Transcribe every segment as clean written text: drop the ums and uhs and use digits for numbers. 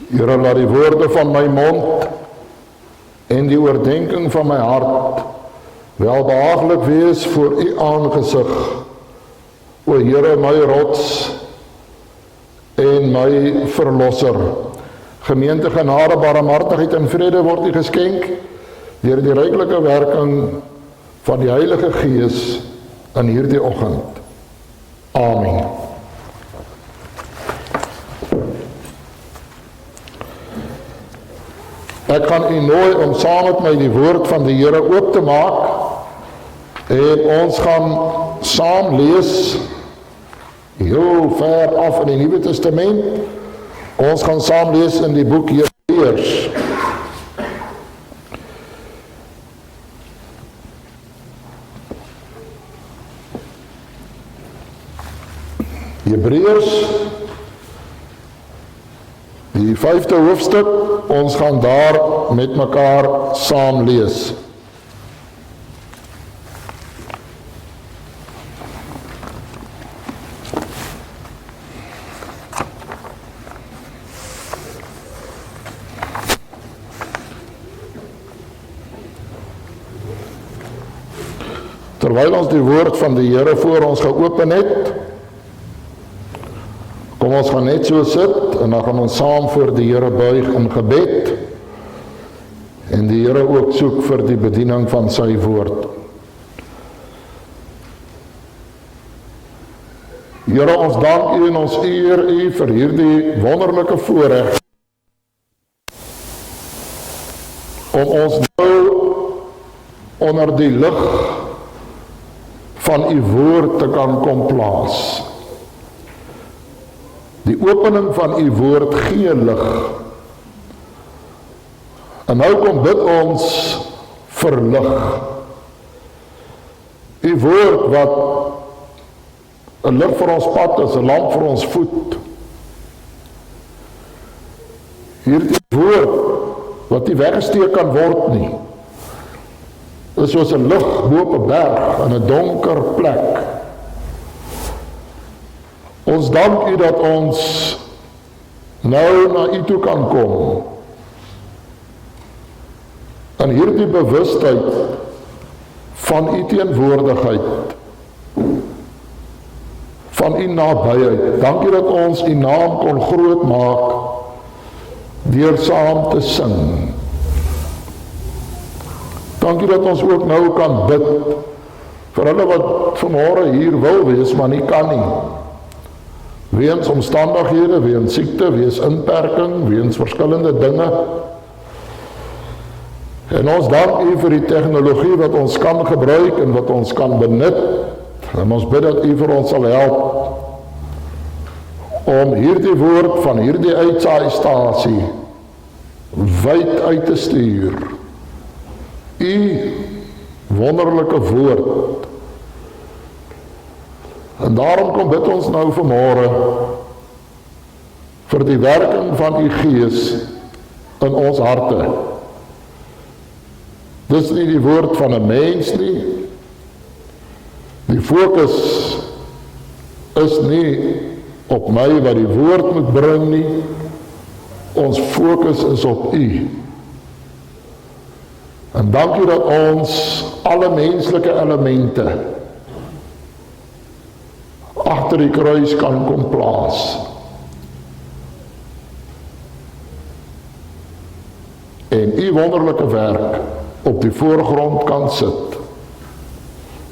Here, laat die woorde van my mond en die oordenking van my hart welbehaaglik wees voor u aangesig, o Here, my rots en my verlosser. Gemeente, genade, barmhartigheid en vrede word u geskenk deur die ryklike werking van die Heilige Gees in hierdie oggend. Amen. Ek gaan u nooi om saam met my die woord van die Here oop te maak en ons gaan saam lees heel ver af in die Nuwe Testament. Ons gaan saam lees in die boek Hebreërs. Hebreërs, die 5de hoofstuk, ons gaan daar met mekaar saam lees. Terwyl ons die woord van die Here voor ons geopen het, kom ons gaan net so sit en dan gaan ons saam voor die Here buig in gebed en die Here ook soek vir die bediening van sy woord. Here, ons dank u en ons eer u vir hierdie wonderlike voorreg om ons nou onder die lig van u woord te kan kom plaas. Die opening van u woord gee lig. En nou kom bid ons vir lig. U woord wat 'n lig vir ons pad is, 'n lamp vir ons voet. Hierdie woord wat nie weggesteek kan word nie, is soos 'n lig bo op 'n berg in 'n donker plek. Ons dank u dat ons nou na u toe kan kom. In hierdie bewustheid van u teenwoordigheid, van u nabyheid. Dankie dat ons u naam kon groot maak deur saam te sing. Dankie dat ons ook nou kan bid vir hulle wat vanmôre hier wil wees, maar nie kan nie. Weens omstandighede, weens siekte, weens inperking, weens verskillende dinge. En ons dank u vir die tegnologie wat ons kan gebruik en wat ons kan benut. En ons bid dat u vir ons sal help om hierdie woord van hierdie uitsaaistasie wyd uit te stuur. U wonderlike woord. En daarom kom bid ons nou vanmôre vir die werking van u Gees in ons harte. Dis nie die woord van 'n mens nie. Die fokus is nie op my wat die woord moet bring nie. Ons fokus is op u. En dankie dat ons alle menslike elemente agter die kruis kan kom plaas. En u wonderlike werk op die voorgrond kan sit.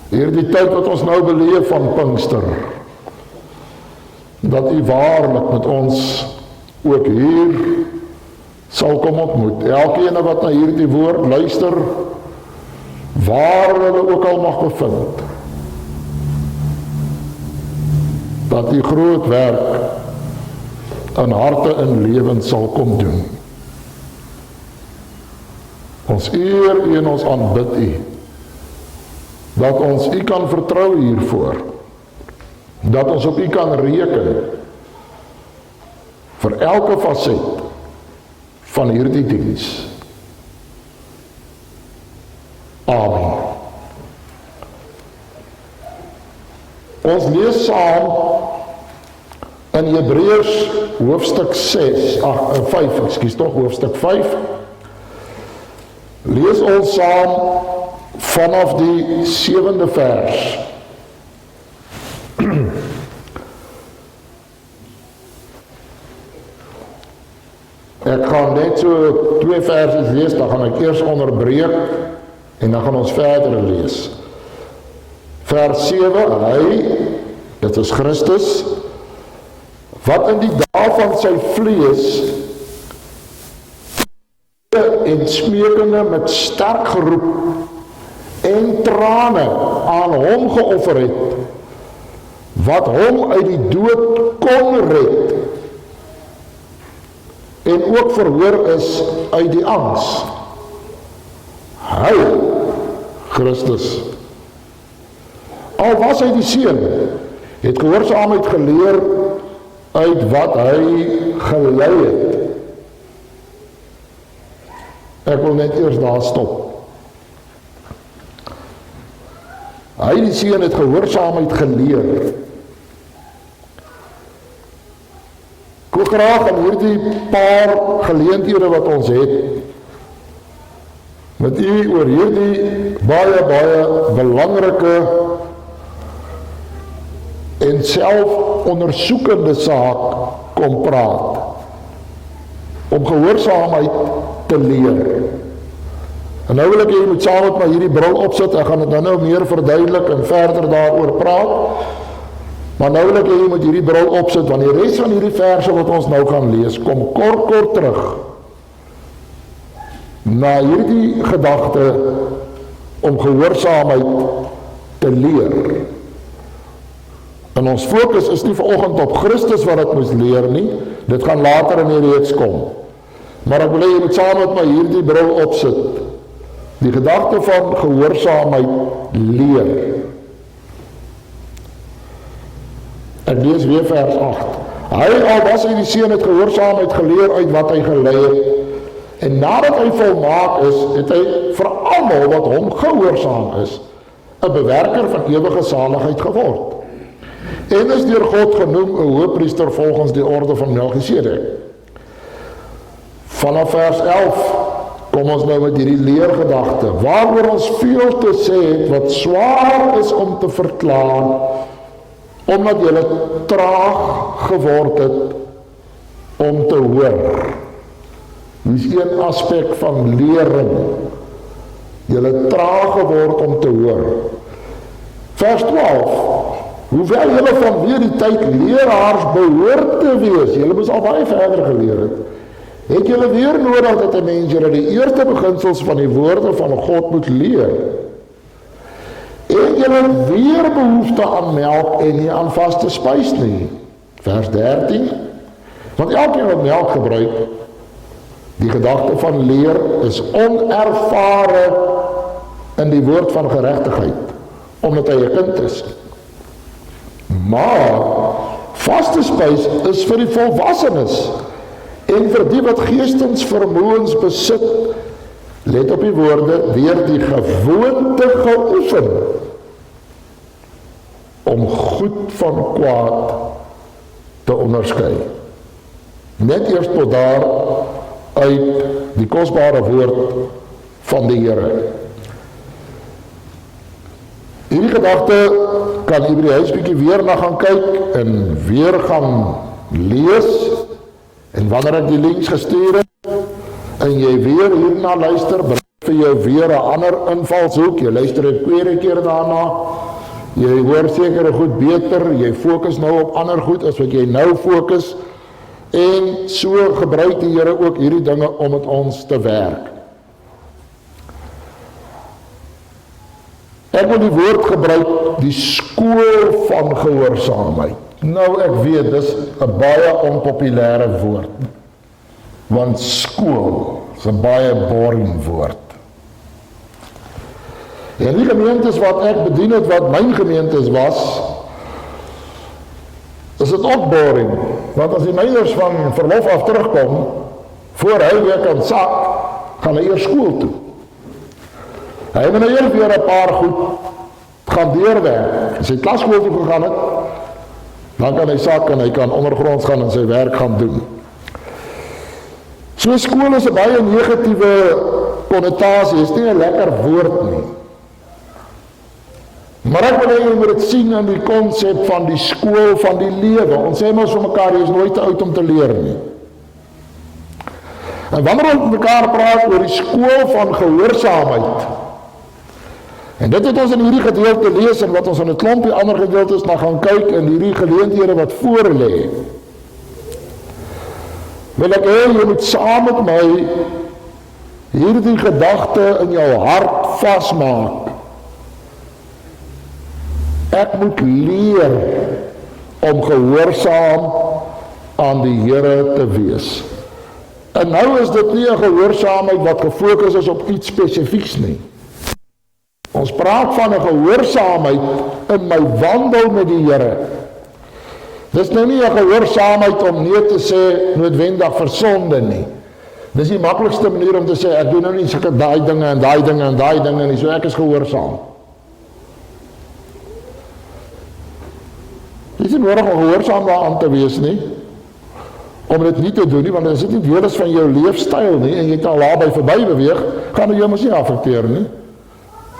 Hierdie tyd wat ons nou beleef van Pinkster, dat u waarlik met ons ook hier sal kom ontmoet. Elkeen wat na hierdie woord luister, waar hulle ook al mag bevind, dat die groot werk in harte en lewens sal kom doen. Ons eer u en ons aanbid u, dat ons u kan vertrou hiervoor, dat ons op u kan reken vir elke faset van hierdie diens. Amen. Ons lees saam In Hebreërs hoofstuk 5, hoofstuk 5, lees ons saam vanaf die 7de vers. Ek gaan net so 2 versies lees, dan gaan ek eers onderbreek en dan gaan ons verder lees. Vers 7, hy, dit is Christus, wat in die dae van sy vlees en smekende met sterk geroep en trane aan hom geoffer het, wat hom uit die dood kon red, en ook verhoor is uit die angs. Hy, Christus, al was hy die seun, het gehoorsaamheid geleer uit wat hy gelei het. Ek wil net eers daar stop. Hy die seun het gehoorsaamheid geleer. Ek wil graag in hierdie paar geleenthede wat ons het, met u oor hierdie baie belangrike en self ondersoekende saak kom praat, om gehoorsaamheid te leer. En nou wil ek jy moet saam met my hierdie bril opsit, ek gaan dit nou meer verduidelik en verder daaroor praat, maar nou wil ek jy moet hierdie bril opsit, want die res van hierdie verse wat ons nou gaan lees, kom kort terug, na hierdie gedagte, om gehoorsaamheid te leer. En ons fokus is nie vanoggend op Christus wat dit moes leer nie, dit gaan later in die reeks kom. Maar ek wil jy moet saam met my hierdie bril opsit, die gedagte van gehoorsaamheid leer. Ek lees weer vers 8. Hy, al was hy die seun, het gehoorsaamheid geleer uit wat hy gelei het, en nadat hy volmaak is, het hy vir almal wat hom gehoorsaam is, 'n bewerker van ewige saligheid geword. En is deur God genoem 'n hoëpriester volgens die orde van Melchisedek. Vanaf vers 11 kom ons nou met hierdie leergedagte, waaroor ons veel te sê het, wat swaar is om te verklaar, omdat julle traag geword het om te hoor. Dit is een aspek van lering. Julle traag geword om te hoor. Vers 12. Hoewel julle vanweer die tyd leraars behoort te wees, julle moes al baie verder geleer het julle weer nodig dat 'n mens julle die eerste beginsels van die woorde van God moet leer. En julle weer behoefte aan melk en nie aan vaste spys nie. Vers 13. Want elkeen wat melk gebruik, die gedagte van leer is onervare in die woord van geregtigheid, omdat hy 'n kind is. Maar vaste spys is vir die volwassenes en vir die wat geestens vermoëns besit, let op die woorde, weer die gewoonte geoefen om goed van kwaad te onderskei. Net eers tot daar uit die kosbare woord van die Here. Hierdie gedagte kan u by die huis bietjie weer na gaan kyk en weer gaan lees, en wanneer ek die links gestuur het en jy weer hierna luister, bring vir jou weer 'n ander invalshoek, jy luister 'n tweede keer daarna, jy hoor sekere goed beter, jy fokus nou op ander goed as wat jy nou fokus, en so gebruik die Here ook hierdie dinge om met ons te werk. Ek wil die woord gebruik, die skool van gehoorsaamheid. Nou ek weet, dis 'n baie onpopulêre woord, want skool is 'n baie boring woord. En die gemeentes wat ek bedien het, wat my gemeentes was, is dit ook boring, want as die meiders van verlof af terugkom, voor hy weer kan sak, gaan hy eers skool toe. Hy het nou eers weer 'n paar goed gaan deurwerk. As hy klaskool toe gegaan het, Dan kan hy sak en hy kan ondergronds gaan en sy werk gaan doen. So skool is 'n baie negatiewe konnotasie, is nie 'n lekker woord nie. Maar ek wil hê jy moet dit sien in die konsep van die skool van die lewe. Ons sê mos vir mekaar, jy is nooit te oud om te leer nie. En wanneer ons met mekaar praat oor die skool van gehoorsaamheid, en dit het ons in hierdie gedeelte lees en wat ons in 'n klompie ander gedeeltes na gaan kyk in hierdie geleenthede wat voor lê, wil ek hê jy moet saam met my hierdie gedagte in jou hart vasmaak. Ek moet leer om gehoorsaam aan die Here te wees. En nou is dit nie 'n gehoorsaamheid wat gefokus is op iets spesifieks nie. Ons praat van 'n gehoorsaamheid in my wandel met die Here. Dis nou nie 'n gehoorsaamheid om nee te sê noodwendig vir sonde nie. Dis die maklikste manier om te sê ek doen nou nie sulke daai dinge en daai dinge en daai dinge nie, so ek is gehoorsaam. Jy is nie nodig om gehoorsaam daaraan te wees nie, om dit nie te doen nie, want as dit nie deel is van jou leefstyl nie, en jy kan daarby verby beweeg, gaan dit jou mos nie affekteer nie.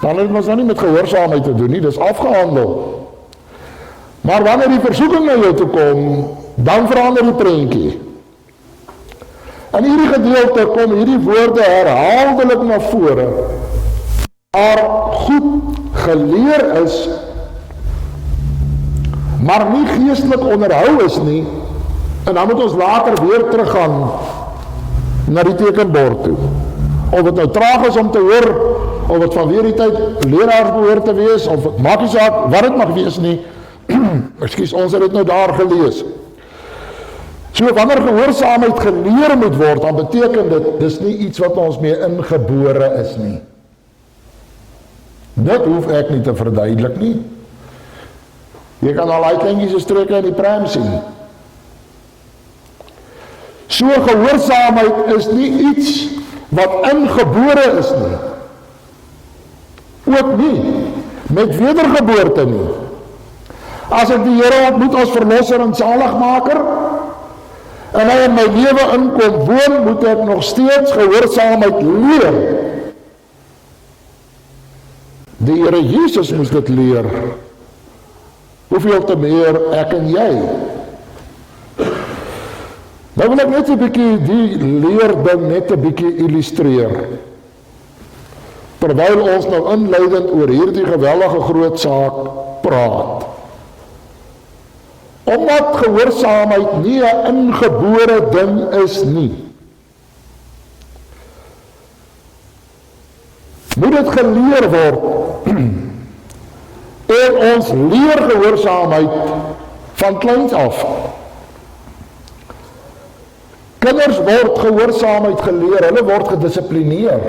Dan het ons nou nie met gehoorsaamheid te doen nie, dis afgehandel. Maar wanneer die versoeking na jou toe kom, dan verander die prentjie. In hierdie gedeelte kom hierdie woorde herhaaldelik na vore, maar goed geleer is, maar nie geestelik onderhou is nie, en dan moet ons later weer teruggaan na die tekenbord toe. Of het nou traag is om te hoor, of het vanweer die tyd leraars behoort te wees, of het maak nie saak wat het mag wees nie, ekskuus, ons het dit nou daar gelees. So wanneer gehoorsaamheid geleer moet word, dan beteken dit, dis nie iets wat ons mee ingebore is nie. Dit hoef ek nie te verduidelik nie. Jy kan al die kleintjies se streke in die pram sien. So gehoorsaamheid is nie iets wat ingebore is nie. Ook nie met wedergeboorte nie. As ek die Here ontmoet as verlosser en saligmaker, en hy in my lewe inkom woon, moet ek nog steeds gehoorsaamheid leer. Die Here Jesus moes dit leer. Hoeveel te meer ek en jy. Nou wil ek net 'n bietjie die leerding net 'n bietjie illustreer. Terwyl ons nou inleidend oor hierdie geweldige groot saak praat. Omdat gehoorsaamheid nie 'n ingebore ding is nie, moet dit geleer word. En ons leer gehoorsaamheid van kleins af. Kinders word gehoorsaamheid geleer, hulle word gedissiplineer.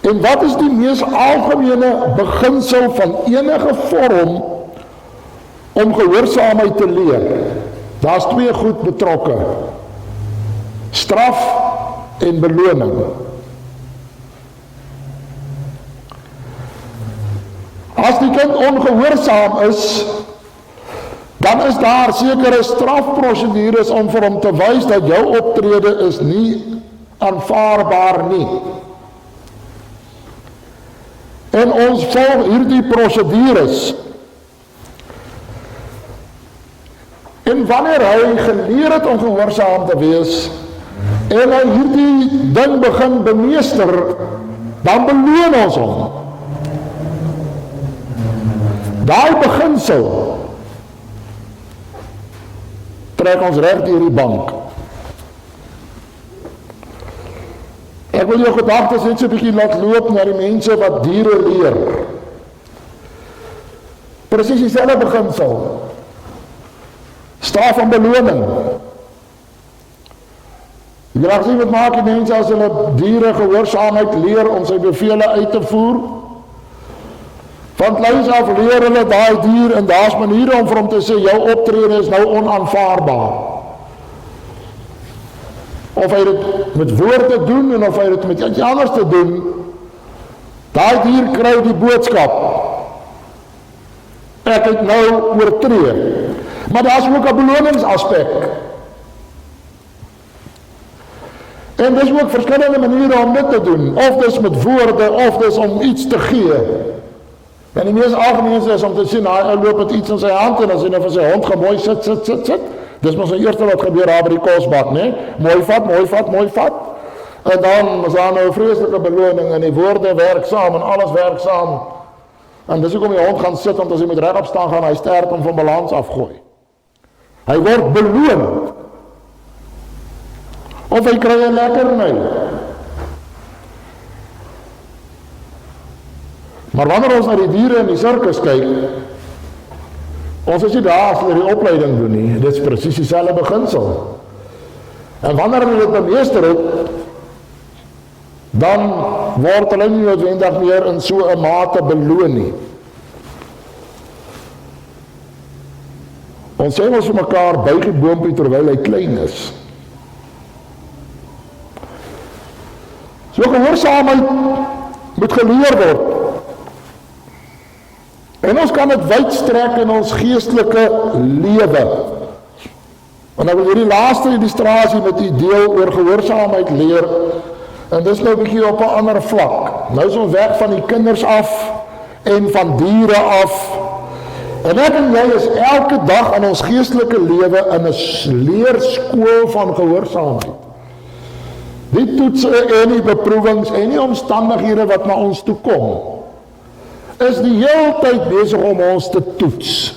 En wat is die mees algemene beginsel van enige vorm om gehoorsaamheid te leer? Daar's twee goed betrokke. Straf en beloning. As die kind ongehoorsaam is, dan is daar sekere strafprosedures om vir hom te wys dat jou optrede is nie aanvaarbaar nie. En ons volg hierdie prosedures. En wanneer hy geleer het om gehoorsaam te wees, en hy hierdie ding begin bemeester, dan beloon ons hom. Daai beginsel trek ons reg deur die bank. Ek wil jou gedagtes net so 'n bietjie laat loop na die mense wat diere leer. Presies dieselfde beginsel. Straf en beloning. Jy raak sien wat maak die mense as hulle diere gehoorsaamheid leer om sy bevele uit te voer? Van kleins af leer hulle daai dier en daar's maniere om vir hom te sê jou optrede is nou onaanvaarbaar. Of hy dit met woorde doen en of hy dit met iets anders te doen, daai dier kry die boodskap. Ek het nou oortree. Maar daar is ook 'n beloningsaspek. En dis ook verskillende maniere om dit te doen. Of dis met woorde, of dis om iets te gee. En die mees algemeenste is om te sien, hy loop met iets in sy hand en as hy nou vir sy hond gaan mooi sit. Dis maar sy eerste wat gebeur daar by die kosbak, né? Mooi vat. En dan is daar nou 'n vreeslike beloning en die woorde werk saam en alles werk saam. En dis hoekom die hond gaan sit, want as hy moet regop staan gaan hy sterk om van balans afgooi. Hy word beloon. Of hy kry 'n lekkerny. Maar wanneer ons na die diere in die sirkus kyk, ons is nie daar as hulle die opleiding doen nie, dit is presies dieselfde beginsel. En wanneer hulle dit bemeester het, dan word hulle nie noodwendig meer in so 'n mate beloon nie. Ons sê ons vir mekaar buig die boompie terwyl hy klein is. So gehoorsaamheid moet geleer word. En ons kan dit wydstrek in ons geestelike lewe. En ek wil hierdie laaste illustrasie met u deel oor gehoorsaamheid leer. En dis nou 'n bietjie op 'n ander vlak. Nou is ons weg van die kinders af en van diere af. En ek en jy is elke dag in ons geestelike lewe in 'n leerskool van gehoorsaamheid. Die toetse en die beproewings en die omstandighede wat na ons toe kom, is die hele tyd besig om ons te toets.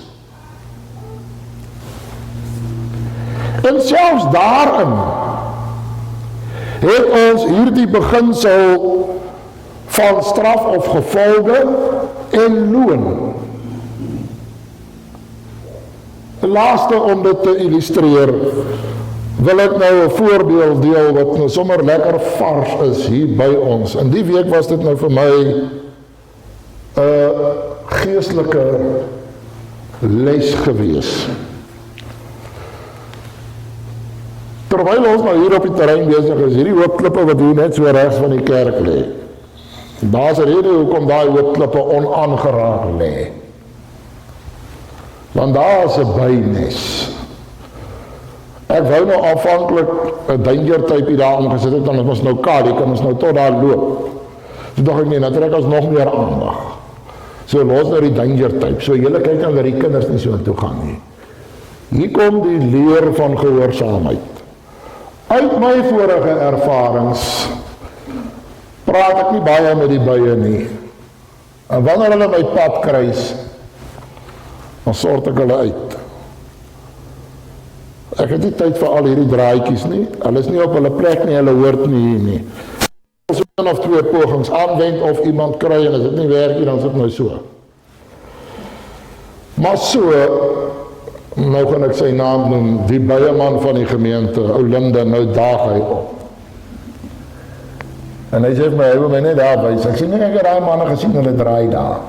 En selfs daarin het ons hierdie beginsel van straf of gevolge en loon. Die laaste om dit te illustreer, wil ek nou 'n voorbeeld deel wat nou sommer lekker vars is hier by ons. In die week was dit nou vir my 'n geestelike les gewees. Terwyl ons nou hier op die terrein besig is, hierdie hoop klippe wat hier net so regs van die kerk lê. Daar's 'n rede hoekom daai hoop klippe onaangeraak lê. Want daar is 'n bynes. Ek wou nou aanvanklik 'n danger typie daar omgesit het, dan het ons nou kan ons nou tot daar loop. So dink ek nee, dan trek ons nog meer aandag. So los nou die danger type. So julle kyk dan dat die kinders nie so toe gaan nie. Hier kom die leer van gehoorsaamheid. Uit my vorige ervarings praat ek nie baie met die bye nie. En wanneer hulle my pad kruis, dan sort ek hulle uit. Ek het nie tyd vir al hierdie draadjies nie. Hulle is nie op hulle plek nie, hulle hoort nie hier nie. As ek een of twee pogings aanwend of iemand kry en as dit nie werk nie, dan is dit nou so. Maar so, nou gaan ek sy naam noem, die byeman van die gemeente, ou Linde, nou daag hy op. En hy sê vir my, hy wil my net daar wys. Ek sê nie, ek het daai manne gesien, hulle draai daar.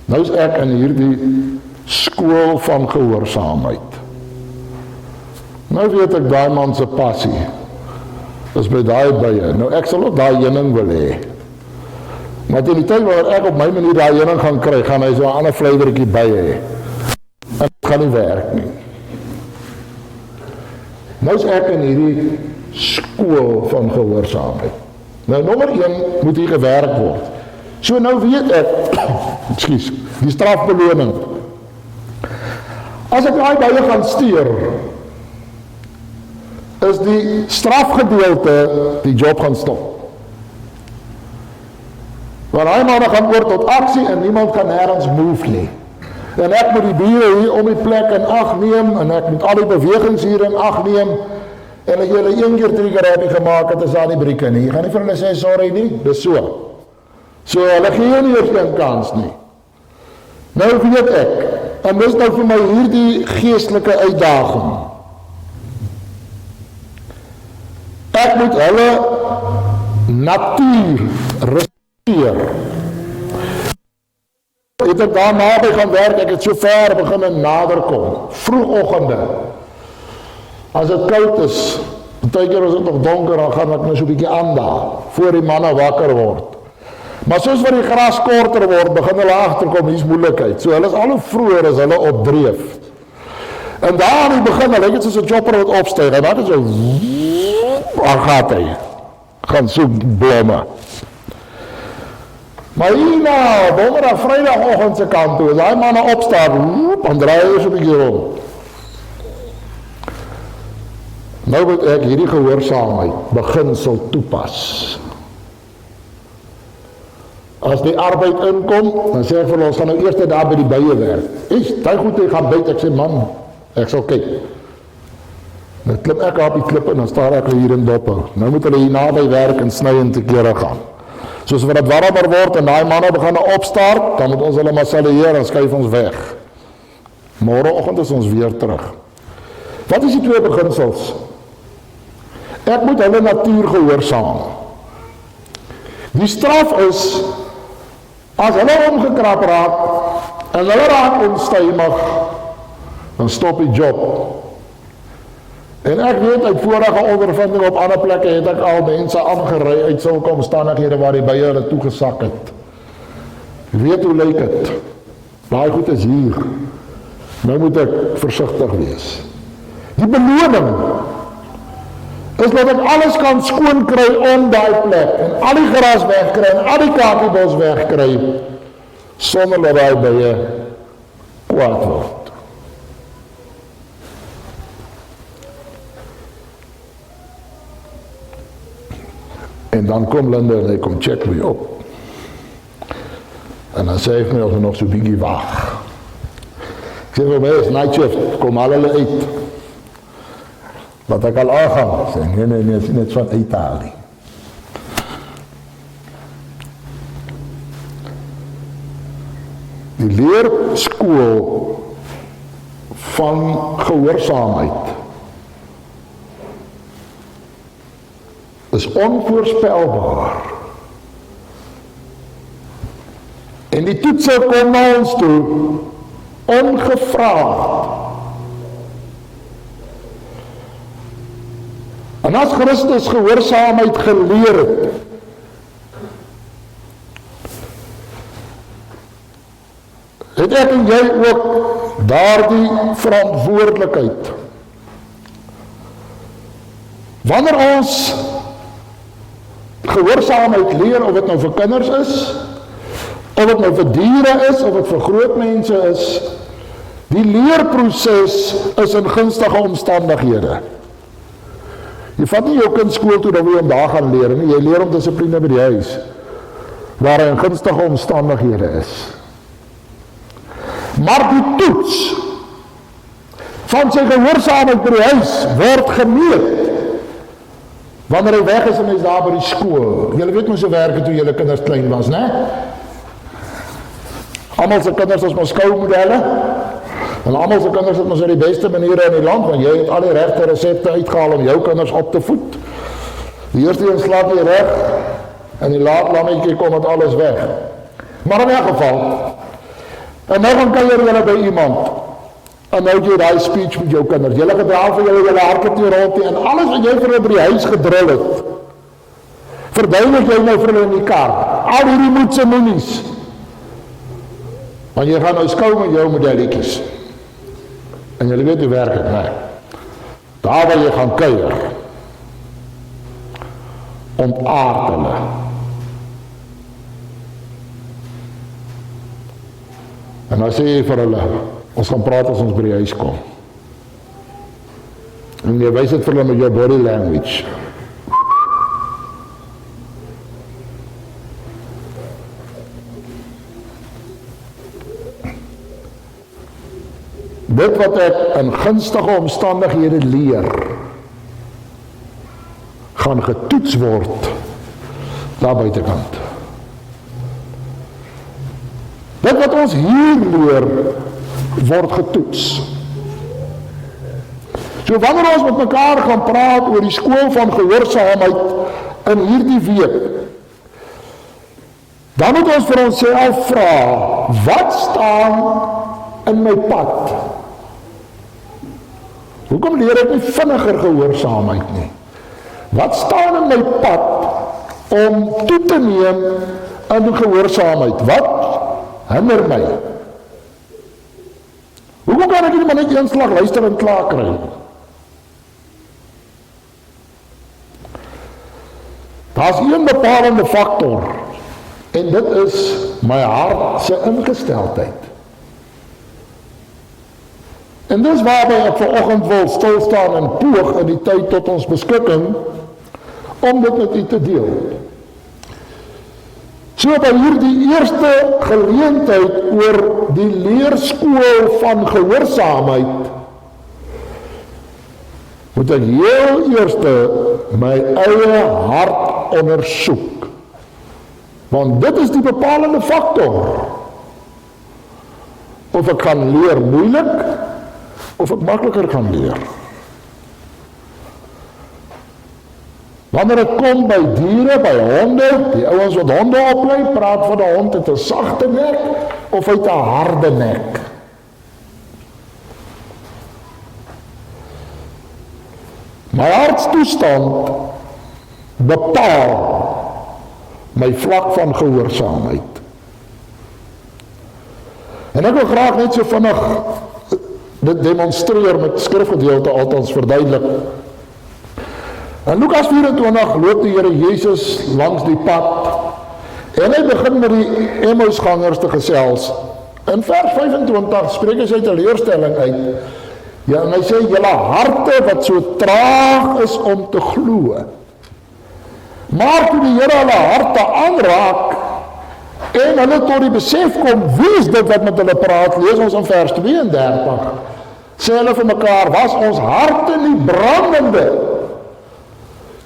Nou is ek in hierdie skool van gehoorsaamheid. Nou weet ek daai man se passie is by daai bye. Nou ek sal ook daai heuning wil hê. Maar teen die tyd waar ek op my manier daai heuning gaan kry, gaan hy so 'n ander vleiwertjie by hê. En dit gaan nie werk nie. Nou is ek in hierdie skool van gehoorsaamheid. Nou nommer 1 moet hier gewerk word. So nou weet ek, ekskuus, die strafbeloning. As ek daai bye gaan stuur, is die strafgedeelte die job gaan stop. Want hy manne gaan oor tot aksie en niemand kan nêrens move nie. En ek moet die bure hier om die plek in ag neem en ek moet al die bewegings hier in ag neem en as jy hulle 1 keer trigger gemaak het, is daar nie brieke nie. Jy gaan nie vir hulle sê sorry nie, dis so. So hulle gee jou nie eers 'n kans nie. Nou weet ek, en dis nou vir my hierdie geestelike uitdaging. Ek moet hulle natuur respekteer. Het ek daar naby gaan werk, ek het so ver begin en nader kom. Vroegoggende. As dit koud is, partykeer as dit nog donker, dan gaan ek nou so 'n bietjie aan daar, voor die manne wakker word. Maar soos wat die gras korter word, begin hulle agterkom, hier's moeilikheid. So hulle is al hoe vroeër as hulle opdreef. En daar aan die begin, lyk dit soos 'n chopper wat opstyg, en dan is so, waar gaat hy? Gaan soek blomme. Maar hier nou, donderdag, vrydagoggend se kant toe, as daai manne opstaan, dan draai hy so 'n bietjie rond. Nou moet ek hierdie gehoorsaamheid beginsel toepas. As die arbeid inkom, dan sê ek vir ons, gaan nou eers daar by die bye werk. Daai goed, ek gaan byt, ek sê, man, ek sal kyk. Dan klim ek op die klippe en dan staar ek hier in dophou. Nou moet hulle hier naby werk en sny en te kere gaan. Soos wat het warmer word en daai manne begin opstart, dan moet ons hulle maar salueer en skuif ons weg. Môreoggend is ons weer terug. Wat is die twee beginsels? Ek moet hulle natuur gehoorsaam. Die straf is, as hulle omgekrap raak, en hulle raak onstuimig, dan stop die job. En ek weet uit vorige ondervinding op ander plekke het ek al mense aangery uit sulke omstandighede waar die bye hulle toegesak het. Jy weet hoe lyk dit? Daai goed is hier. Nou moet ek versigtig wees. Die beloning is dat ek alles kan skoon kry om daai plek en al die gras wegkry en al die kakiebos wegkry sonder dat daai bye kwaad word. En dan kom Linda en hy kom check my op. En dan sê hy my of hy nog so bietjie wag. Ek sê vir my is night shift, kom al hulle uit. Wat ek al aangaan, sê nee, net van Italië. Die leerskool van gehoorsaamheid is onvoorspelbaar. En die toetse kom na ons toe, ongevraagd. En as Christus gehoorsaamheid geleer het ek en jy ook daardie verantwoordelikheid. Wanneer ons gehoorsaamheid leer, of dit nou vir kinders is, of dit nou vir diere is, of dit vir groot mense is, die leerproses is in gunstige omstandighede. Jy vat nie jou kind skool toe, dan wil jy hom daar gaan leer, nie. Jy leer hom dissipline by die huis, waar hy in gunstige omstandighede is. Maar die toets van sy gehoorsaamheid by die huis word gemeet wanneer hy weg is en hy is daar by die skool. Julle weet mos hoe werk het toe julle kinders klein was, né? Almal se kinders is mos skoolmodelle. En almal se kinders het mos die beste maniere in die land, want jy het al die regte resepte uitgehaal om jou kinders op te voed. Die eerste een slaap jy reg, en die laat lammetjie kom het alles weg. Maar in elk geval, en nou gaan kuier julle by iemand, en nou het jy die speech met jou kinders, julle gedra vir julle hartjie rond, en alles wat jy vir hulle by die huis gedrul het, verduidelik jy nou vir hulle in die kar, al hierdie moedse moenies, want jy gaan nou skou met jou modelletjies, en julle weet hoe werk het, nee, daar waar jy gaan kuier, ontaard hulle, en dan sê jy vir hulle, ons gaan praat as ons by die huis kom. En jy wys het vir hulle met jou body language. Dit wat ek in gunstige omstandighede leer, gaan getoets word daar buitekant. Dit wat ons hier leer, word getoets. So wanneer ons met mekaar gaan praat oor die skool van gehoorsaamheid in hierdie week, dan moet ons vir onsself vra, wat staan in my pad? Hoekom leer ek nie vinniger gehoorsaamheid nie? Wat staan in my pad om toe te neem in gehoorsaamheid. Wat hinder my? Hoekom kan ek nie maar net een slag luister en klaar kry? Daar's een bepalende faktor, en dit is my hart se ingesteldheid. En dis waarby ek vanoggend wil stilstaan en poog in die tyd tot ons beskikking, om dit met u te deel. So by hierdie eerste geleentheid oor die leerskool van gehoorsaamheid, moet ek heel eerste my eie hart ondersoek. Want dit is die bepalende faktor. Of ek gaan leer moeilik, of ek makliker gaan leer. Wanneer het kom by diere, by honde, die ouens wat honde oplei, praat van die hond het 'n sagte nek, of hy het 'n harde nek. My hartstoestand bepaal my vlak van gehoorsaamheid. En ek wil graag net so vinnig dit demonstreer met skrifgedeelte, althans verduidelik. In Lukas 24 loop die Here Jesus langs die pad en hy begin met die Emmausgangers te gesels. In vers 25 spreek hy sy teleurstelling uit. Ja, en hy sê, julle harte wat so traag is om te glo. Maar toe die Here hulle harte aanraak en hulle tot die besef kom, wie is dit wat met hulle praat, lees ons in vers 32. Sê hulle vir mekaar, was ons harte nie brandende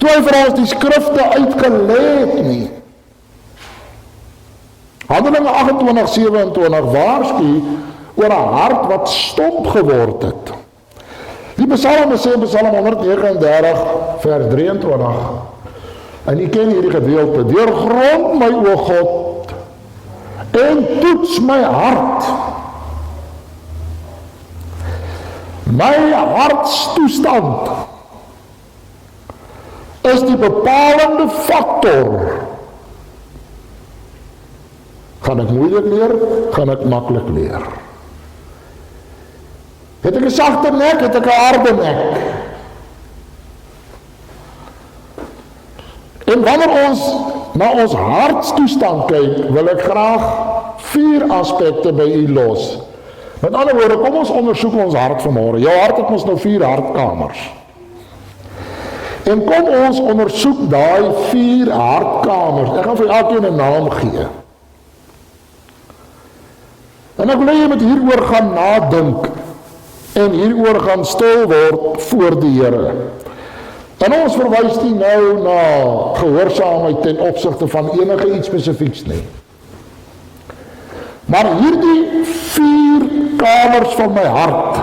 toe hy vir ons die skrifte uitgelê het nie. Handelinge 28:27 waarsku oor 'n hart wat stomp geword het. Die Psalm sê in Psalm 139 vers 23, en u ken hierdie gedeelte, deurgrond my o God en toets my hart. My hartstoestand is die bepalende faktor. Gaan ek moeilik leer, gaan ek maklik leer. Het ek 'n sagte nek, het ek 'n harde nek. En wanneer ons na ons hartstoestand kyk, wil ek graag 4 aspekte by u los. Met ander woorde, kom ons ondersoek ons hart vanmôre. Jou hart het ons nou 4 hartkamers. En kom ons ondersoek daai 4 hartkamers. Ek gaan vir elkeen 'n naam gee. En ek wil hê jy moet hieroor gaan nadink en hieroor gaan stil word voor die Here. En ons verwys nie nou na gehoorsaamheid ten opsigte van enige iets spesifieks nie. Maar hierdie 4 kamers van my hart,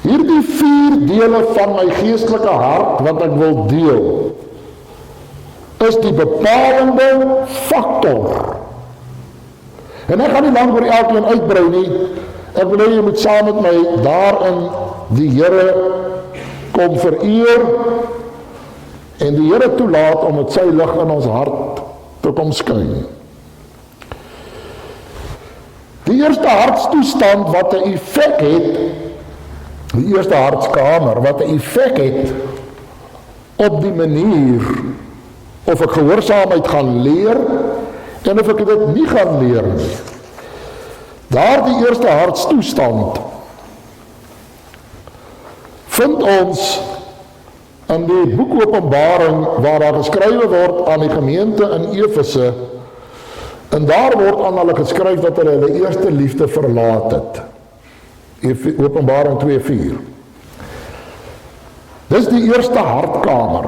hierdie 4 dele van my geestelike hart wat ek wil deel, is die bepalende faktor. En ek gaan nie lang oor elkeen uitbrei nie. Ek wil hê jy moet saam met my daarin die Here kom vereer en die Here toelaat om met sy lig in ons hart te kom skyn. Die eerste hartstoestand wat 'n effek het, die eerste hartskamer wat 'n effek het op die manier of ek gehoorsaamheid gaan leer en of ek dit nie gaan leer nie. Daardie eerste hartstoestand vind ons in die boek Openbaring waar daar geskrywe word aan die gemeente in Efese, en daar word aan hulle geskryf dat hulle hulle eerste liefde verlaat het. Openbaring 2:4. Dis die eerste hartkamer.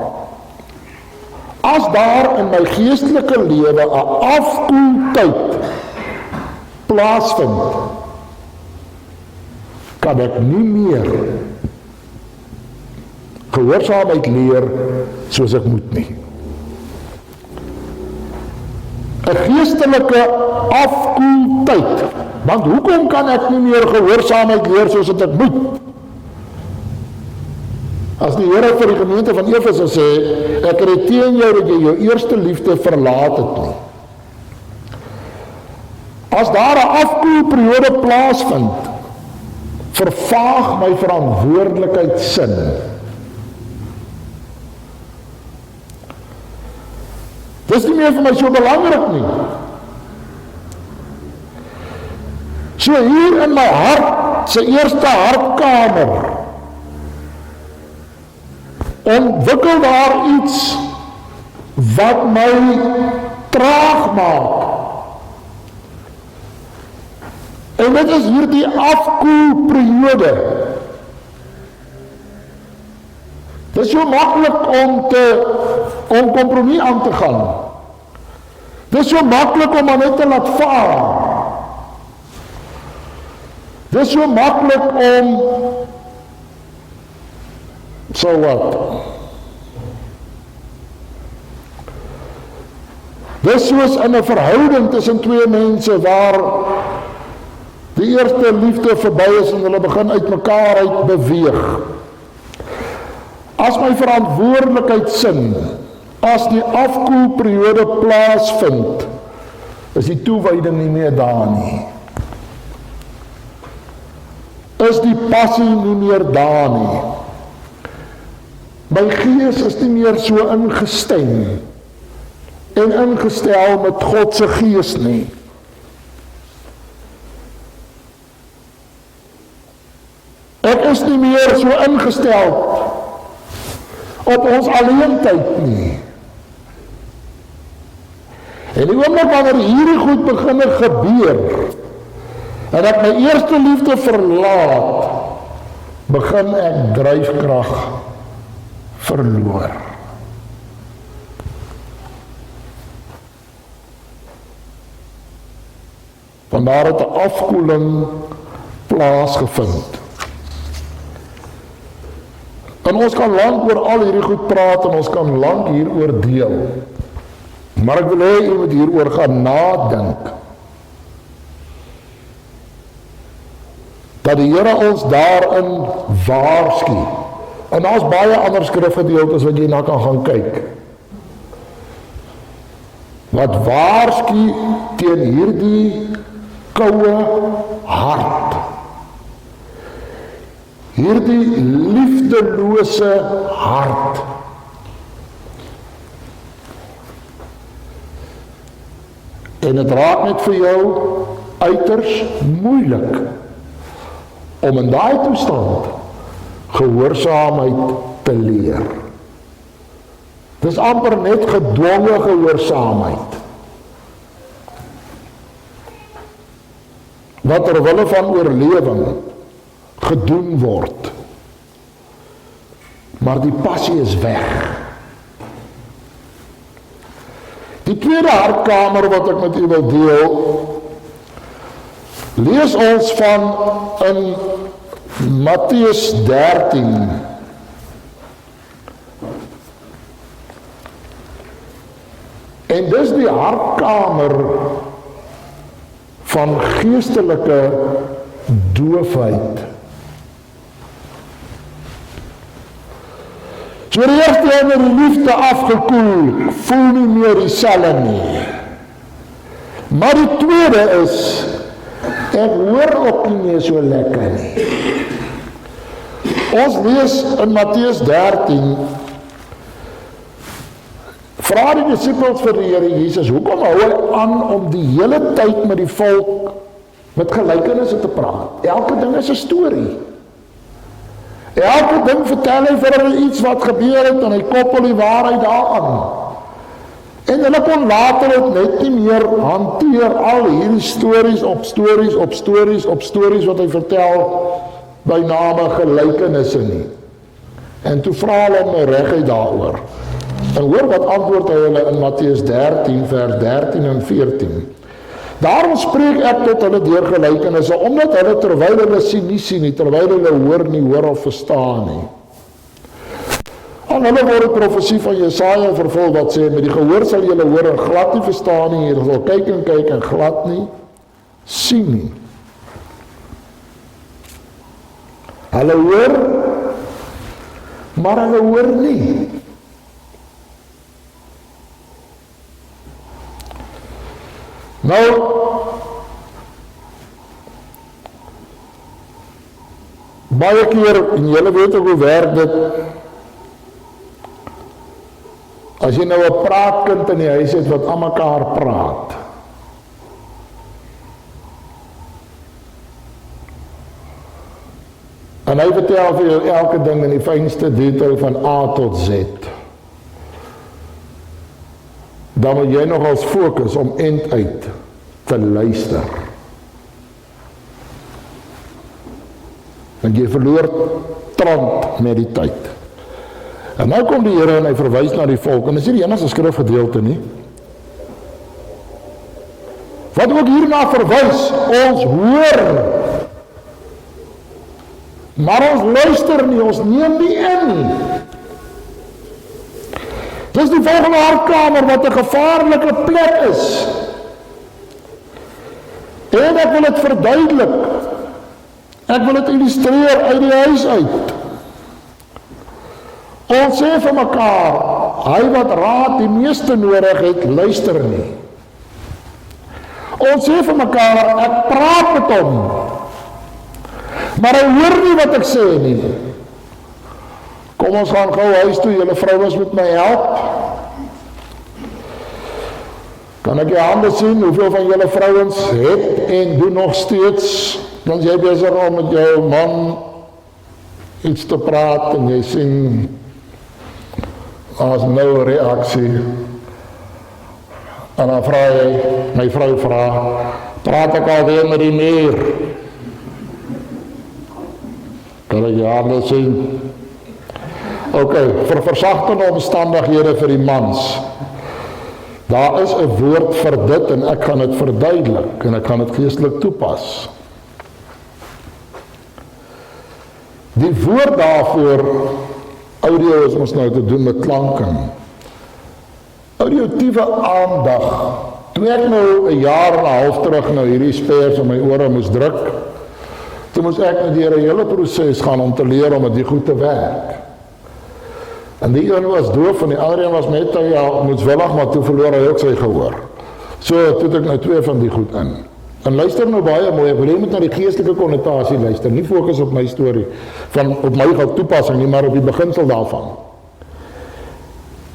As daar in my geestelike lewe 'n afkoeltyd plaasvind, kan ek nie meer gehoorsaamheid leer soos ek moet nie. 'n geestelike afkoeltyd. Want hoekom kan ek nie meer gehoorsaamheid leer soos wat ek moet? As die Here vir die gemeente van Efese sê, ek het teen jou dat jy jou eerste liefde verlaat het nie. as daar 'n afkoelperiode plaasvind, vervaag my verantwoordelikheidsin. Dis nie meer vir my so belangrik nie. So hier in my hart, sy eerste hartkamer, ontwikkel daar iets wat my traag maak. En dit is hierdie afkoelperiode. Dit is so maklik om kompromie aan te gaan. Dit is so maklik om maar net te laat vaar. Dit is so maklik om so wat. Dit is soos in 'n verhouding tussen twee mense waar die eerste liefde verby is en hulle begin uit mekaar uit beweeg. As my verantwoordelikheidsin, as die afkoelperiode plaasvind, is die toewyding nie meer daar nie. Is die passie nie meer daar nie. My gees is nie meer so ingestem en ingestel met God se gees nie. Ek is nie meer so ingestel op ons alleentyd nie. En die oomblik wanneer hierdie goed begin gebeur, en ek my eerste liefde verlaat, begin ek dryfkrag verloor. Vandaar het 'n afkoeling plaasgevind. En ons kan lank oor al hierdie goed praat en ons kan lank hieroor deel. Maar ek wil hê jy moet hieroor gaan nadink. Dat die Here ons daarin waarsku. En daar's baie ander skrifgedeeltes wat jy na kan gaan kyk. Wat waarsku teen hierdie koue hart. Hierdie liefdelose hart. En het raak net vir jou uiters moeilik om in daai toestand gehoorsaamheid te leer. Dis amper net gedwonge gehoorsaamheid. Wat terwille van oorlewing gedoen word. Maar die passie is weg. Die tweede hartkamer wat ek met u wil deel, lees ons van in Matteus 13. En dis die hartkamer van geestelike doofheid. So die eerste ene die liefde afgekoel, voel nie meer dieselfde nie. Maar die tweede is, ek hoor ook nie meer so lekker nie. Ons lees in Matteus 13, vra die disippels vir die Here Jesus, hoekom hou hy aan om die hele tyd met die volk met gelykenisse te praat? Elke ding is 'n storie. Elke ding vertel hy vir hulle iets wat gebeur het en hy koppel die waarheid daaraan. En hulle kon later het net nie meer hanteer al hierdie stories op stories op stories op stories wat hy vertel by name gelykenisse nie. En toe vra hulle hom reguit daaroor. En hoor wat antwoord hy hulle in Matteus 13 vers 13 en 14. Daarom spreek ek tot hulle deur gelykenisse, omdat hulle terwyl hulle sien nie, terwyl hulle hoor nie, hoor of verstaan nie. Aan hulle word die profesie van Jesaja vervul wat sê, met die gehoor sal julle hoor en glad nie verstaan nie, julle sal kyk en glad nie sien nie. Hulle hoor, maar hulle hoor nie. Nou, Baie keer, en julle weet ook hoe werk dit, as jy nou 'n praatkind in die huis het wat aan mekaar praat, en hy vertel vir jou elke ding in die fynste detail van A tot Z, dan moet jy nogals fokus om end uit te luister. Want jy verloor trant met die tyd. En nou kom die Here en hy verwys na die volk, en dis nie die enigste skrifgedeelte nie. Wat ook hierna verwys, ons hoor, maar ons luister nie, ons neem nie in. Dis die volgende hartkamer wat 'n gevaarlike plek is. En ek wil dit verduidelik. Ek wil dit illustreer uit die huis uit. Ons sê vir mekaar, hy wat raad die meeste nodig het, luister nie. Ons sê vir mekaar, ek praat met hom, maar hy hoor nie wat ek sê nie. Kom ons gaan gou huis toe, julle vrouens moet my help. Kan ek jou hande sien, hoeveel van julle vrouens het en doen nog steeds, dan jy besig om met jou man iets te praat en jy sien, as nou 'n reaksie, en dan vra jy, my vrou vra, praat ek alweer met die muur? Kan ek jou hande sien? Ok, vir versagtende omstandighede vir die mans. Daar is 'n woord vir dit en ek gaan dit verduidelik en ek gaan dit geestelik toepas. Die woord daarvoor, audio is ons nou te doen met klanke. Auditiewe aandag. Toe ek nou 'n jaar en 'n half terug nou hierdie speers in my ore moes druk, toe moes ek nou deur 'n hele proses gaan om te leer om dit goed te werk. En die een was doof en die ander een was net moedswillig, maar toe verloor hy ook sy gehoor. So toe het ek nou 2 van die goed in. En luister nou baie mooi, ek wil net na die geestelike konnotasie luister, nie fokus op my storie, van op my toepassing nie, maar op die beginsel daarvan.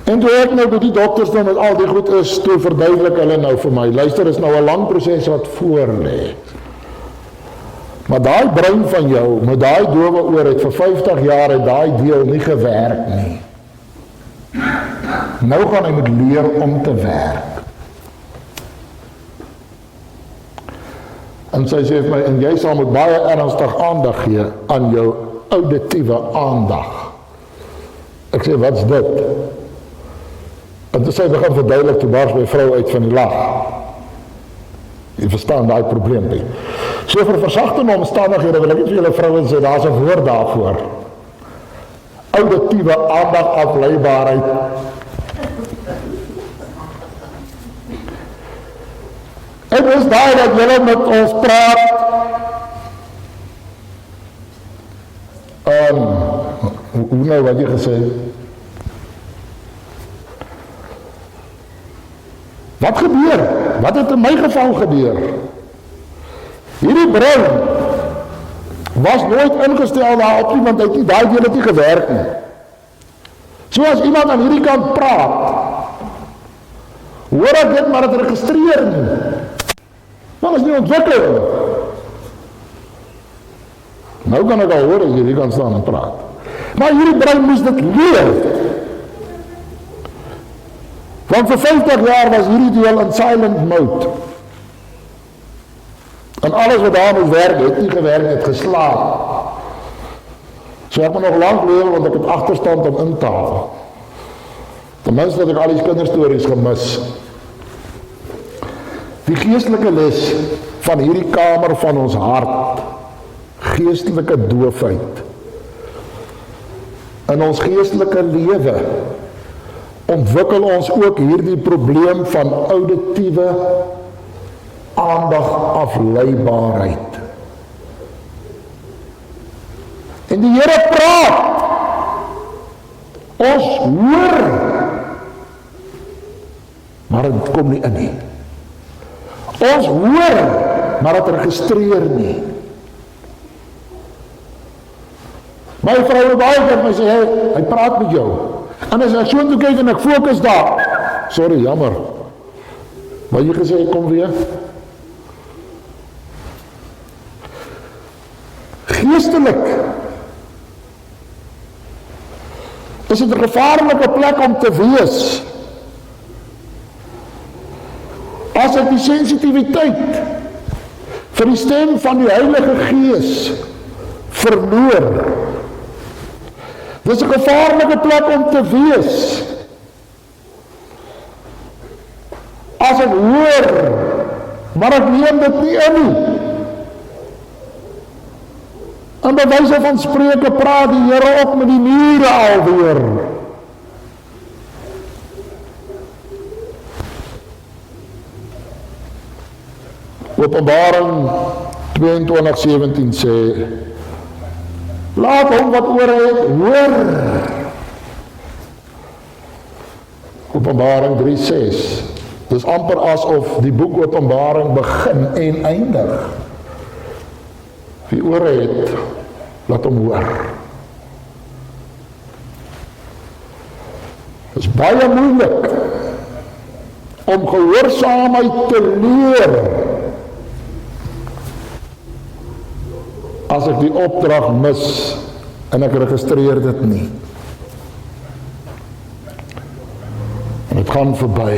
En toe ek nou by die dokters dan met al die goed is, toe verduidelik hulle nou vir my, luister, is nou 'n lang proses wat voor lê. Maar daai brein van jou, met daai dowe oor het vir 50 jaar het daai deel nie gewerk nie. Nou gaan hy moet leer om te werk. En sy sê vir my, en jy sal moet baie ernstig aandag gee aan jou auditiewe aandag. Ek sê, wat's dit? En toe sy begin verduidelik, toe bars my vrou uit van die lag. Jy verstaan daai probleem nie. So vir versagtende omstandighede wil ek net vir julle vrouens sê, daar's 'n woord daarvoor. Auditiewe aandag, afleibaarheid. Ek is daai dat julle met ons praat. Hoe nou wat jy gesê? Wat gebeur? Wat het in my geval gebeur? Hierdie brein was nooit ingestel daarop nie, want hy het nie daai deel nie gewerk nie. So as iemand aan hierdie kant praat, hoor ek dit, maar het registreer nie. Maar is nie ontwikkeling. Nou kan ek al hoor as jy hier kan staan en praat. Maar hierdie brein moes dit leer. Want vir 50 jaar was hierdie deel in silent mode. En alles wat daar moet werk, het nie gewerk, het geslaap. So ek moet nog lang leer, want ek het agterstand om in te haal. Ten minste het ek al die kinderstories gemis. Die geestelike les van hierdie kamer van ons hart, geestelike doofheid, in ons geestelike lewe, ontwikkel ons ook hierdie probleem van auditiewe aandag afleibaarheid. En die Here praat. Ons hoor. Maar dit kom nie in nie. Ons hoor, maar dit registreer nie. My vrou het baie keer my sê, hy praat met jou. En as ek so toe kyk en ek fokus daar, sorry, jammer. Maar jy gesê, ek kom weer. Geestelik is dit 'n gevaarlike plek om te wees. As ek die sensitiwiteit vir die stem van die Heilige Gees verloor. Dis 'n gevaarlike plek om te wees. As ek hoor, maar ek neem dit nie in nie. En by wyse van spreuke praat die Here op met die mure alweer. Openbaring 22:17 sê, laat hom wat oor het, hoor. Openbaring 3:6. Dis amper asof die boek Openbaring begin en eindig. Wie oor het, laat hom hoor. Dit is baie moeilik om gehoorsaamheid te leer as ek die opdrag mis en ek registreer dit nie. En dit gaan verby.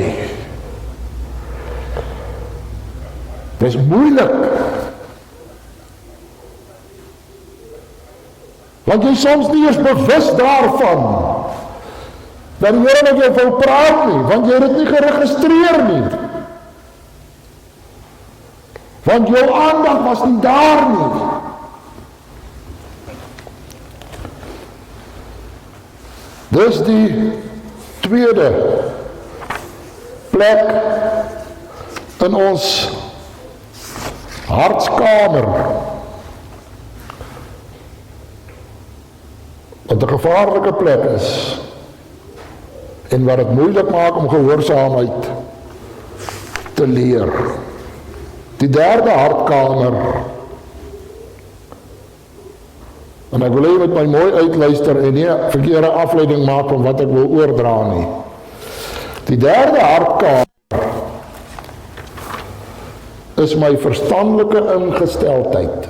Dit is moeilik. Want jy soms nie eens bewus daarvan dat die Here met jou wil praat nie, want jy het dit nie geregistreer nie. Want jou aandag was nie daar nie. Dis die tweede plek in ons hartskamer. Wat 'n gevaarlike plek is en wat dit moeilik maak om gehoorsaamheid te leer. Die derde hartkamer, en ek wil hê jy moet my mooi uitluister en nie verkeerde afleiding maak van wat ek wil oordra nie. Die derde hartkamer is my verstandelike ingesteldheid.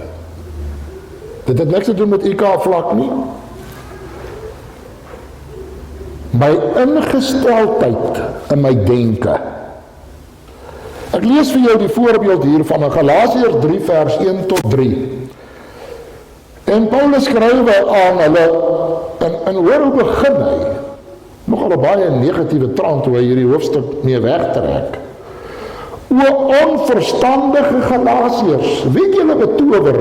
Dit het niks te doen met IQ vlak nie. My ingesteldheid in my denke. Ek lees vir jou die voorbeeld hiervan in Galasiërs 3 vers 1 tot 3. En Paulus skryf aan hulle, en hoor hoe begin hy, nogal 'n baie negatiewe trant hoe hy hierdie hoofstuk mee wegtrek. O onverstandige Galasiërs, weet julle betower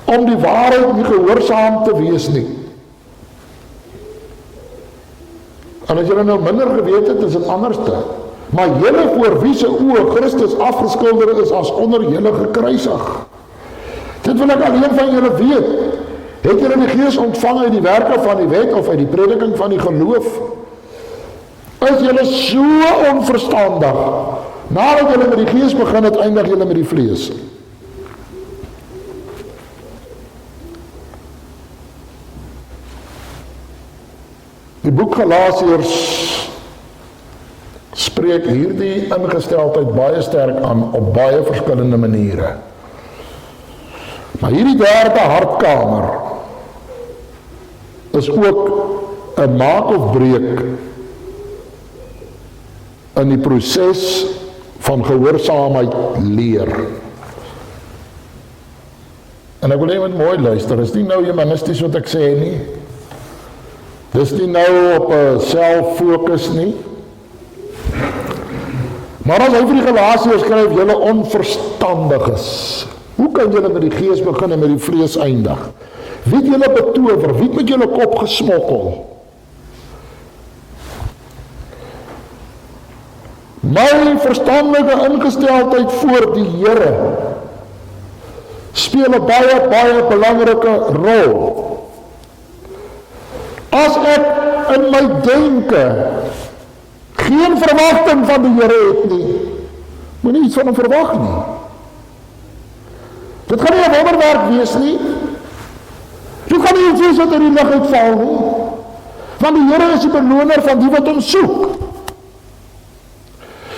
om die waarheid nie gehoorsaam te wees nie. En as julle nou minder geweet het, is dit anderste. Maar julle voor wie se oë Christus afgeskilder is as onder julle gekruisig. Dit wil ek alleen van julle weet. Het julle die Gees ontvang uit die werke van die wet of uit die prediking van die geloof? Is julle so onverstandig? Nadat julle met die Gees begin het, eindig julle met die vlees. Die boek Galasiërs spreek hierdie ingesteldheid baie sterk aan op baie verskillende maniere. Maar hierdie derde hartkamer is ook 'n maak of breek in die proses van gehoorsaamheid leer. En ek wil hê jy moet mooi luister, is nie nou humanisties wat ek sê nie. Dis nie nou op 'n selffokus nie. Maar as hy vir die Galasiërs skryf, julle onverstandiges. Hoe kan julle met die Gees begin en met die vlees eindig? Wie het julle betower? Wie het met julle kop gesmokkel? My verstandelike ingesteldheid voor die Here speel 'n baie belangrike rol. As ek in my denke geen verwagting van die Here het nie, moet nie iets van hom verwag nie. Dit gaan nie 'n wonderwerk wees nie. Dit kan nie iets wees wat in die lig uitval nie. Want die Here is die beloner van die wat hom soek.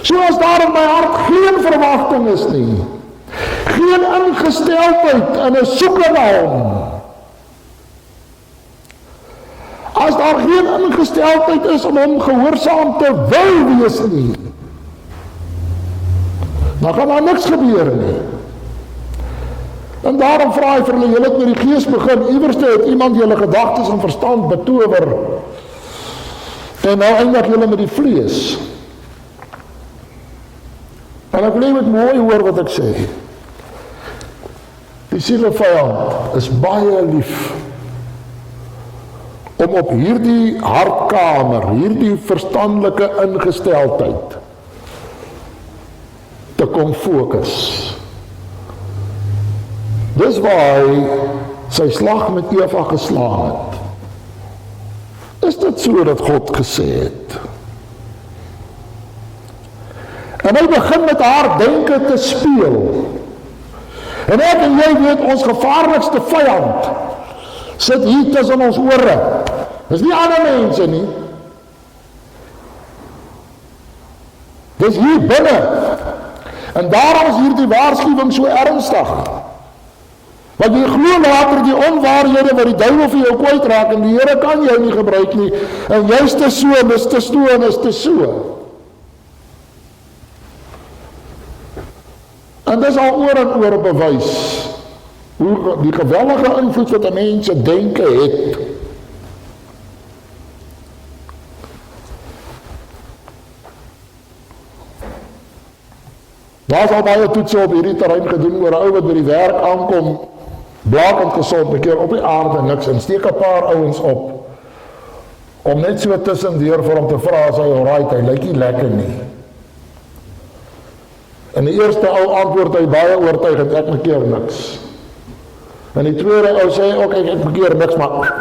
So as daar in my hart geen verwagting is nie, geen ingesteldheid en 'n soeke na hom, as daar geen ingesteldheid is om hom gehoorsaam te wil wees nie, dan gaan daar niks gebeur nie. En daarom vra hy vir hulle, julle het met die Gees begin, iewerste het iemand julle gedagtes en verstand betower, en nou eindig julle met die vlees. En ek wil jy met mooi hoor wat ek sê. Die sielevijand is baie lief om op hierdie hartkamer, hierdie verstandelike ingesteldheid te kom fokus. Dis waar hy sy slag met Eva geslaan het. Is dit so dat God gesê het? En hy begin met haar denke te speel. En ek en jy weet, ons gevaarlikste vyand sit hier tussen ons ore. Dis nie ander mense nie. Dis hier binne. En daarom is hier die waarskuwing so ernstig. Want jy glo later die onwaarhede wat die duiwel vir jou kwytraak en die Here kan jou nie gebruik nie. En jy's te so, is te so en is te so. En dis al oor en oor bewys hoe die geweldige invloed wat 'n mens se denke het. Daar is al baie toetse op hierdie terrein gedoen oor 'n ou wat by die werk aankom, blakend gesond, 'n keer op die aarde niks, en steek 'n paar ouens op, om net so tussendeur vir hom te vra as hy alright, hy lyk nie lekker nie. En die eerste ou antwoord hy baie oortuigend, ek bekeer niks. En die tweede ou sê, ok, ek bekeer niks, maar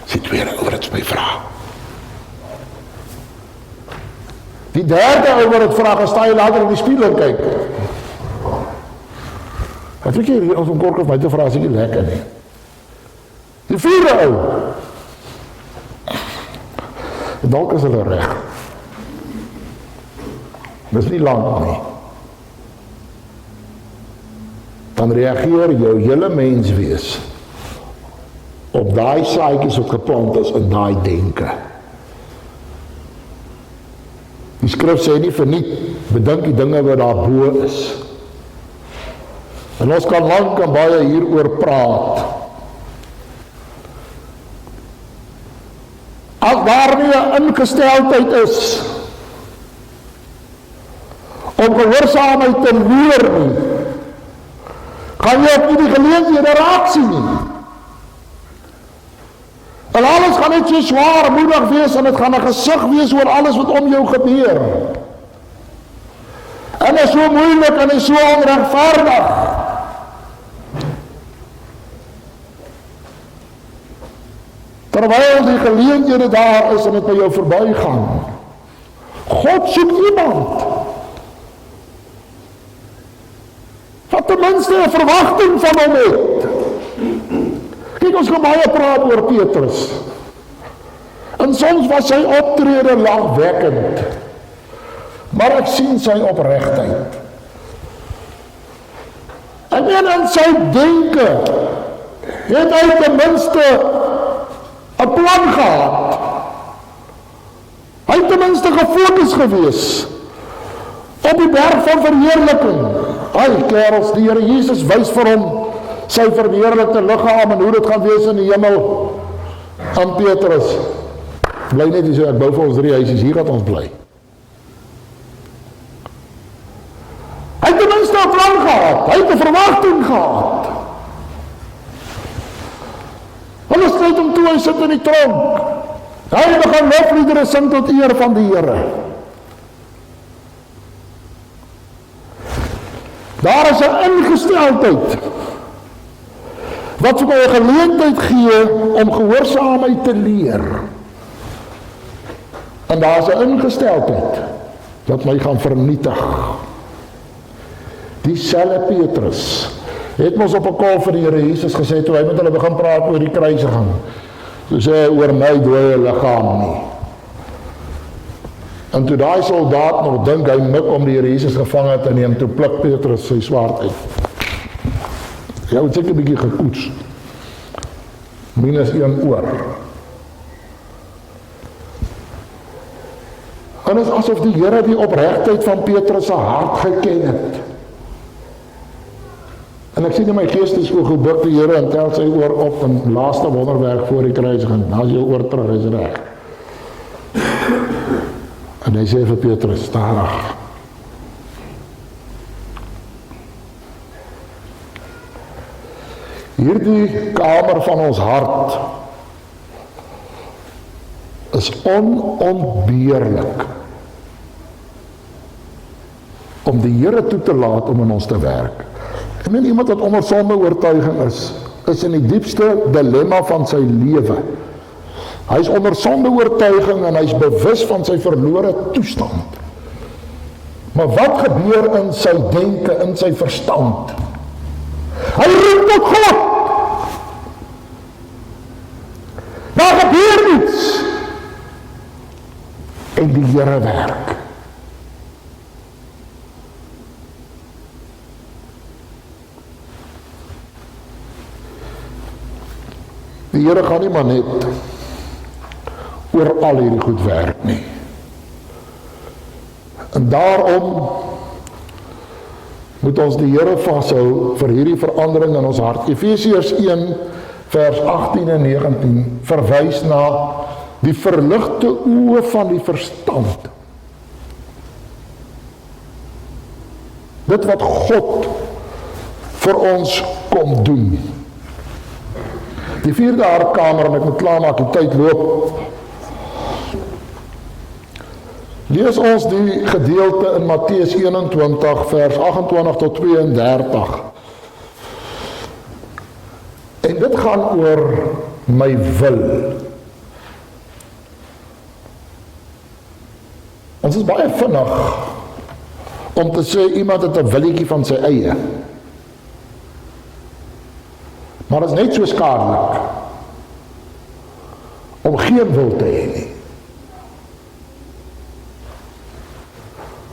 die tweede ou wat my vra. Die derde ou wat het vra, sta jy later in die spieël en kyk. Het ek hier ons om kork of my te vra, as ek nie lekker nie. Die vierde ou, dalk is hulle reg. Dis nie lang nie. Dan reageer jou hele menswees op daai saadjies wat geplant is in daai denke. Die skrif sê nie verniet, bedink die dinge wat daar bo is. En ons kan lank en baie hieroor praat. As daar nie 'n ingesteldheid is om gehoorsaamheid te leer nie, gaan jy op die geleenthede raak sien nie. En alles gaan net so zwaarmoedig wees en het gaan 'n gesig wees oor alles wat om jou gebeur. En is so moeilik en is so onregverdig. Terwyl die geleenthede daar is en het by jou verbygaan. God soek iemand wat ten minste 'n verwagting van hom het. Kyk, ons gaan baie praat oor Petrus. En soms was sy optrede lagwekkend. Maar ek sien sy opregtheid. En in sy denke het hy ten minste 'n plan gehad. Hy het ten minste gefokus gewees op die berg van verheerliking. Ai, kerels, die Here Jesus wys vir hom sy verheerlikte liggaam en hoe dit gaan wees in die hemel. Aan Petrus, bly net hier so, ek bou vir ons 3 huisies, hier gaan ons bly. Hy het ten minste 'n plan gehad, hy het 'n verwagting gehad. Hulle sluit hom toe, hy sit in die tronk. Hy begin lofliedere sing tot eer van die Here. Daar is 'n ingesteldheid wat vir my 'n geleentheid gee om gehoorsaamheid te leer. En daar is 'n ingesteldheid wat my gaan vernietig. Dieselfde Petrus het mos op 'n kol vir die Here Jesus gesê, toe hy met hulle begin praat oor die kruisiging. Toe sê hy, oor my dooie liggaam nie. En toe daai soldaat nog dink, hy mik om die Here Jesus gevange te neem, toe pluk Petrus sy swaard uit. Hy het seker 'n bietjie gekoets. -1 oor. En is asof die Here die opregtheid van Petrus se hart geken het. En ek sien in my geestesoog hoe buig die Here en tel sy oor op en laaste wonderwerk voor die kruisiging. Dan is jou oor terug, is reg. En hy sê vir Petrus, stadig. Hierdie kamer van ons hart is onontbeerlik om die Here toe te laat om in ons te werk. En iemand wat onder sonde oortuiging is in die diepste dilemma van sy lewe. Hy is onder sonde oortuiging en hy is bewus van sy verlore toestand. Maar wat gebeur in sy denke, in sy verstand? Hy roep tot God. Daar gebeur iets. En die Here werk. Die Here gaan nie maar net oor al hierdie goed werk nie. En daarom moet ons die Here vashou vir hierdie verandering in ons hart. Efesiërs 1 vers 18 en 19 verwys na die verligte oë van die verstand. Dit wat God vir ons kom doen. Die 4de hartkamer, en ek moet klaarmaak, die tyd loop. Lees ons die gedeelte in Matteus 21 vers 28 tot 32. En dit gaan oor my wil. Ons is baie vinnig om te sê iemand het 'n willetjie van sy eie. Maar dit is net so skadelik om geen wil te hê nie.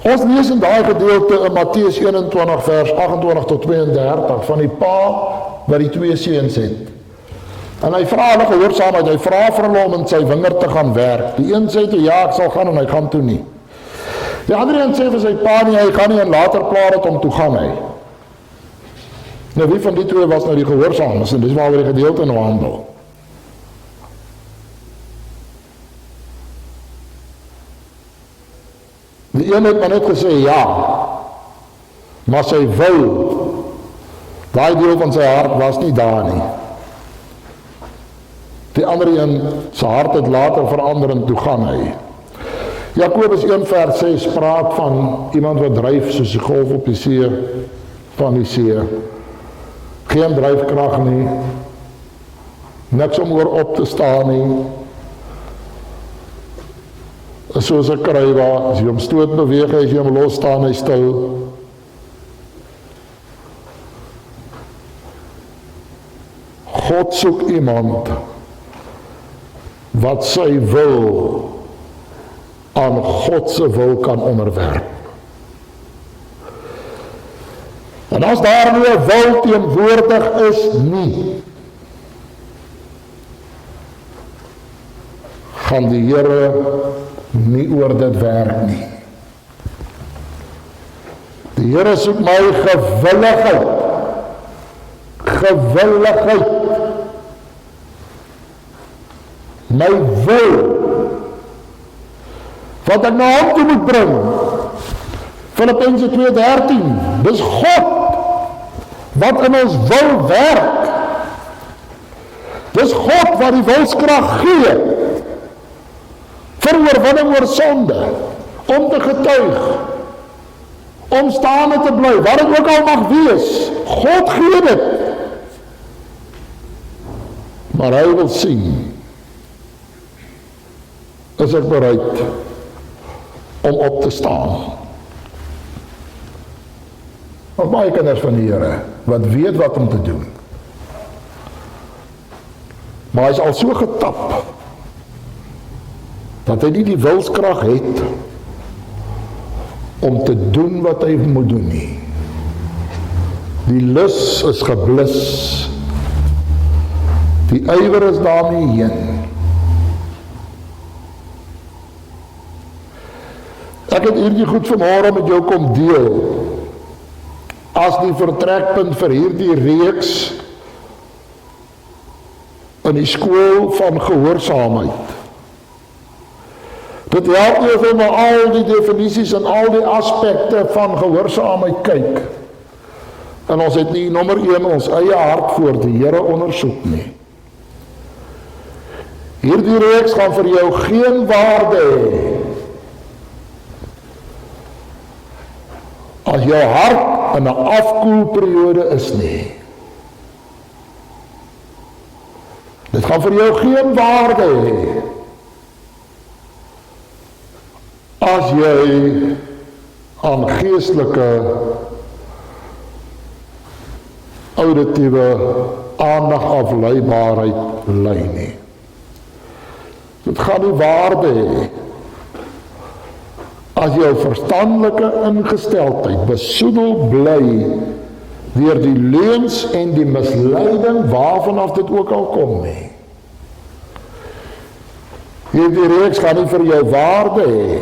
Ons lees in daai gedeelte in Matteus 21 vers 28 tot 32 van die pa wat die 2 seuns het. En hy vra hulle gehoorsaamheid, hy vra vir hulle om in sy wingerd te gaan werk. Die een sê toe ja, ek sal gaan en hy gaan toe nie. Die ander een sê vir sy pa nie, hy gaan nie en later pla dit om toe gaan hy. Nou wie van die twee was nou die gehoorsaames en dis waar die gedeelte nou handel. Die een het maar net gesê ja, maar sy wil, daai deel van sy hart was nie daar nie. Die ander een, sy hart het later verander en toe gaan hy. Jakobus 1 vers 6 praat van iemand wat dryf soos die golf op die see, van die see. Geen dryfkrag nie, niks om oor op te staan nie. Soos 'n kruiwa, as jy hom stoot beweeg, as jy hom los staan, hy stil. God soek iemand wat sy wil aan God se wil kan onderwerp. En as daar nie 'n wil teenwoordig is nie, gaan die Here nie oor dit werk nie. Die Here soek my gewilligheid. Gewilligheid. My wil. Wat ek na hom toe moet bring. Filippense 2:13. Dis God wat in ons wil werk. Dis God wat die wilskrag gee vir oorwinning oor sonde, om te getuig, om staande te bly, wat dit ook al mag wees. God gee dit. Maar hy wil sien, is ek bereid om op te staan. Ons baie kinders van die Here wat weet wat om te doen. Maar hy is al so getap, dat hy nie die wilskrag het, om te doen wat hy moet doen nie. Die lus is geblus, die ywer is daarmee heen. Ek het hierdie goed vanmôre met jou kom deel, as die vertrekpunt vir hierdie reeks, in die skool van gehoorsaamheid. Dit help nie as ons al die definisies en al die aspekte van gehoorsaamheid kyk, en ons het nie nommer 1 ons eie hart voor die Here ondersoek nie. Hierdie reeks gaan vir jou geen waarde hê, as jou hart in 'n afkoelperiode is nie. Dit gaan vir jou geen waarde hê, as jy aan geestelike, auditiewe aandagafleibaarheid ly nie. Dit gaan nie waarde hê, as jou verstandelike ingesteldheid besoedel bly deur die leuns en die misleiding waarvanaf dit ook al kom nie. Hierdie reeks gaan nie vir jou waarde hê,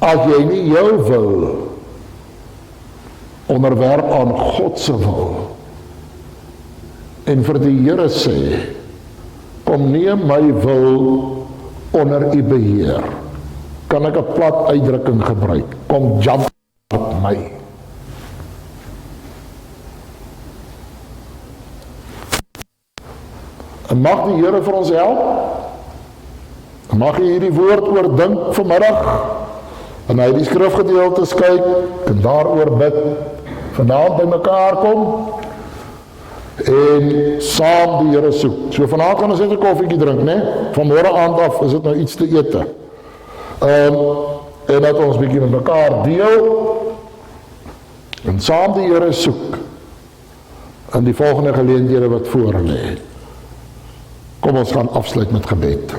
as jy nie jou wil onderwerp aan God se wil, en vir die Here sê, kom neem my wil onder u beheer. Kan ek 'n plat uitdrukking gebruik? Kom jump op my. En mag die Here vir ons help. Mag jy hierdie woord oordink vanmiddag, en hy die skrifgedeeltes kyk, en daaroor bid, vanaand by mekaar kom, en saam die Here soek. So vanaand gaan ons net 'n koffietjie drink, né? Van môre aand af is dit nou iets te ete. En dat ons bietjie met mekaar deel, en saam die Here soek, in die volgende geleenthede wat voor lê. Kom ons gaan afsluit met gebed.